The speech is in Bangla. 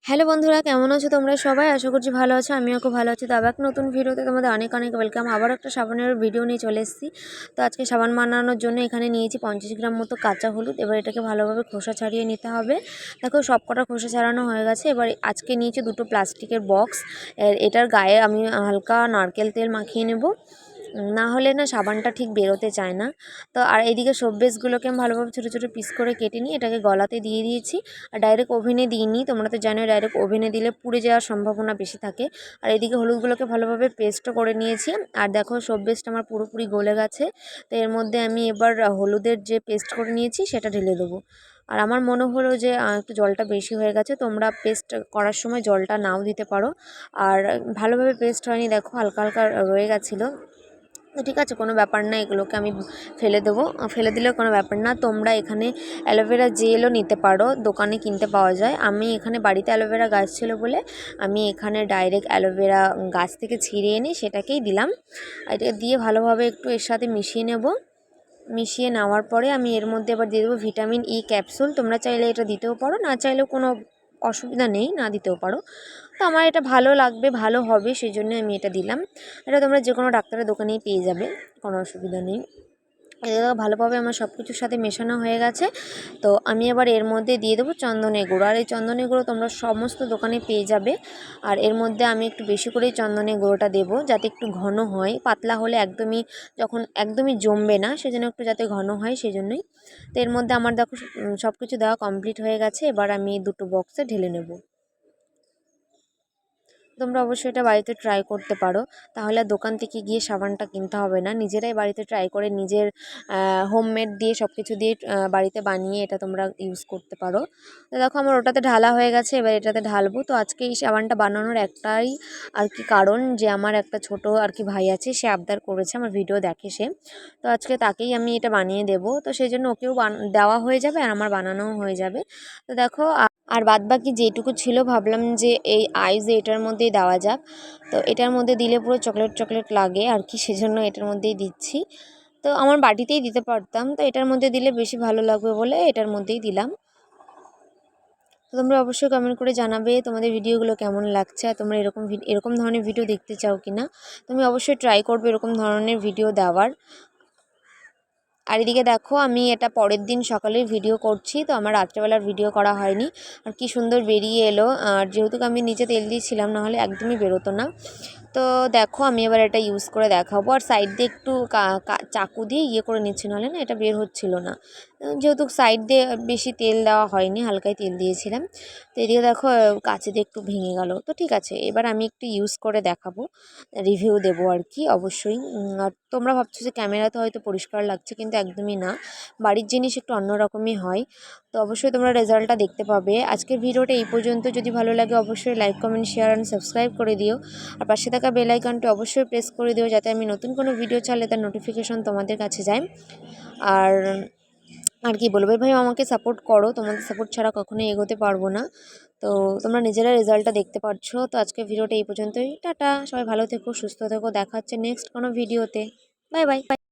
হ্যালো বন্ধুরা, কেমন আছো তোমরা সবাই? আশা করছি ভালো আছো, আমিও খুব ভালো আছি। তো আবার নতুন ভিডিওতে তোমাদের অনেক অনেক ওয়েলকাম। আবার একটা সাবানের ভিডিও নিয়ে চলে এসেছি। তো আজকে সাবান বানানোর জন্য এখানে নিয়েছি 50 গ্রাম মতো কাঁচা হলুদ। এবার এটাকে ভালোভাবে খোসা ছাড়িয়ে নিতে হবে। দেখো সব কটা খোসা ছাড়ানো হয়ে গেছে। এবার আজকে নিয়েছি দুটো প্লাস্টিকের বক্স। এটার গায়ে আমি হালকা নারকেল তেল মাখিয়ে নেব, না হলে না সাবানটা ঠিক বেরোতে চায় না। তো আর এইদিকে সব বেসগুলোকে আমি ভালোভাবে ছোটো ছোটো পিস করে কেটে নিয়ে এটাকে গলাতে দিয়ে দিয়েছি। আর ডাইরেক্ট ওভেনে দিইনি, তোমরা তো জানোই ডাইরেক্ট ওভেনে দিলে পুড়ে যাওয়ার সম্ভাবনা বেশি থাকে। আর এদিকে হলুদগুলোকে ভালোভাবে পেস্টও করে নিয়েছি। আর দেখো সব বেসটা আমার পুরোপুরি গলে গেছে। তো এর মধ্যে আমি এবার হলুদের যে পেস্ট করে নিয়েছি সেটা ঢেলে দেবো। আর আমার মনে হলো যে একটু জলটা বেশি হয়ে গেছে, তোমরা পেস্ট করার সময় জলটা নাও দিতে পারো। আর ভালোভাবে পেস্ট হয়নি, দেখো হালকা হালকা রয়ে গেছিলো। তো ঠিক আছে, কোনো ব্যাপার না, এগুলোকে আমি ফেলে দেবো। ফেলে দিলেও কোনো ব্যাপার না। তোমরা এখানে অ্যালোভেরা জেলও নিতে পারো, দোকানে কিনতে পাওয়া যায়। আমি এখানে বাড়িতে অ্যালোভেরা গাছ ছিল বলে আমি এখানে ডাইরেক্ট অ্যালোভেরা গাছ থেকে ছিঁড়ে এনে সেটাকেই দিলাম। এটা দিয়ে ভালোভাবে একটু এর সাথে মিশিয়ে নেব। মিশিয়ে নেওয়ার পরে আমি এর মধ্যে আবার দিয়ে দেবো ভিটামিন ই ক্যাপসুল। তোমরা চাইলে এটা দিতেও পারো, না চাইলেও কোনো অসুবিধা নেই, না দিতেও পারো। তো আমার এটা ভালো লাগবে, ভালো হবে, সেই জন্য আমি এটা দিলাম। এটা তোমরা যে কোনো ডাক্তারের দোকানেই পেয়ে যাবে, কোনো অসুবিধা নেই। এটা ভালোভাবে আমার সব কিছুর সাথে মেশানো হয়ে গেছে। তো আমি এবার এর মধ্যে দিয়ে দেবো চন্দনের গুঁড়ো। আর এই চন্দনের গুঁড়ো তোমরা সমস্ত দোকানে পেয়ে যাবে। আর এর মধ্যে আমি একটু বেশি করেই চন্দনের গুঁড়োটা দেবো, যাতে একটু ঘন হয়। পাতলা হলে একদমই জমবে না, সেজন্য একটু যাতে ঘন হয়, সেই জন্যই। তো এর মধ্যে আমার দেখো সব কিছু দেওয়া কমপ্লিট হয়ে গেছে। এবার আমি দুটো বক্সে ঢেলে নেব। তোমরা অবশ্যই এটা বাড়িতে ট্রাই করতে পারো, তাহলে দোকান থেকে গিয়ে সাবানটা কিনতে হবে না। নিজেরাই বাড়িতে ট্রাই করে নিজের হোমমেড দিয়ে সব কিছু দিয়ে বাড়িতে বানিয়ে এটা তোমরা ইউজ করতে পারো। তো দেখো আমার ওটাতে ঢালা হয়ে গেছে, এবার এটাতে ঢালবো। তো আজকে এই সাবানটা বানানোর একটাই আর কি কারণ, যে আমার একটা ছোট আর কি ভাই আছে, সে আবদার করেছে, আমার ভিডিও দেখে সে। তো আজকে তাকেই আমি এটা বানিয়ে দেবো। তো সেই জন্য ওকেও দেওয়া হয়ে যাবে আর আমার বানানোও হয়ে যাবে। তো দেখো আর বাদবাকি যেটুকু ছিল ভাবলাম যে এই আইস এটার মধ্যেই দেওয়া যাক। তো এটার মধ্যে দিলে পুরো চকলেট চকলেট লাগে আর কি, সেজন্য এটার মধ্যেই দিচ্ছি। তো আমার বাটিতেই দিতে পারতাম, তো এটার মধ্যে দিলে বেশি ভালো লাগবে বলে এটার মধ্যেই দিলাম। তো তোমরা অবশ্যই কমেন্ট করে জানাবে তোমাদের ভিডিওগুলো কেমন লাগছে, আর তোমরা এরকম ধরনের ভিডিও দেখতে চাও কি না। তুমি অবশ্যই ট্রাই করবে এরকম ধরনের ভিডিও দেওয়ার। আর এদিকে দেখো আমি এটা পরের দিন সকালের ভিডিও করছি, তো আমার রাত্রেবেলার ভিডিও করা হয়নি। আর কি সুন্দর বেরিয়ে এলো, আর যেহেতু আমি নিচে তেল দিয়েছিলাম, নাহলে একদমই বেরোতো না। তো দেখো আমি এবার এটা ইউজ করে দেখাবো। আর সাইড দিয়ে একটু চাকু দিয়ে করে নিচ্ছি, নাহলে না এটা বের হচ্ছিল না। যেহেতু সাইড দিয়ে বেশি তেল দেওয়া হয়নি, হালকাই তেল দিয়েছিলাম। তো এদিকে দেখো কাছে দিয়ে একটু ভেঙে গেল। তো ঠিক আছে, এবার আমি একটু ইউজ করে দেখাবো, রিভিউ দেবো আর কি অবশ্যই। আর তোমরা ভাবছো যে ক্যামেরাতে হয়তো পরিষ্কার লাগছে, কিন্তু একদমই না। বাড়ির জিনিস একটু অন্যরকমই হয়। তো অবশ্যই তোমরা রেজাল্টটা দেখতে পাবে। আজকের ভিডিওটা এই পর্যন্ত। যদি ভালো লাগে অবশ্যই like comment share and subscribe করে দিও। আর পাশে থাকা বেল আইকনটি অবশ্যই প্রেস করে দিও, যাতে আমি নতুন কোনো ভিডিও ছাড়লে তার নোটিফিকেশন তোমাদের কাছে যায়। আর আর কি বলবো ভাই, আমাকে সাপোর্ট করো, তোমাদের সাপোর্ট ছাড়া কখনোই এগোতে পারবো না। তো তোমরা নিজেরা রেজাল্টটা দেখতে পাচ্ছ। তো আজকের ভিডিওটা এই পর্যন্তই। টাটা, সবাই ভালো থেকো, সুস্থ থেকো, দেখা হচ্ছে নেক্সট কোনো ভিডিওতে। Bye bye.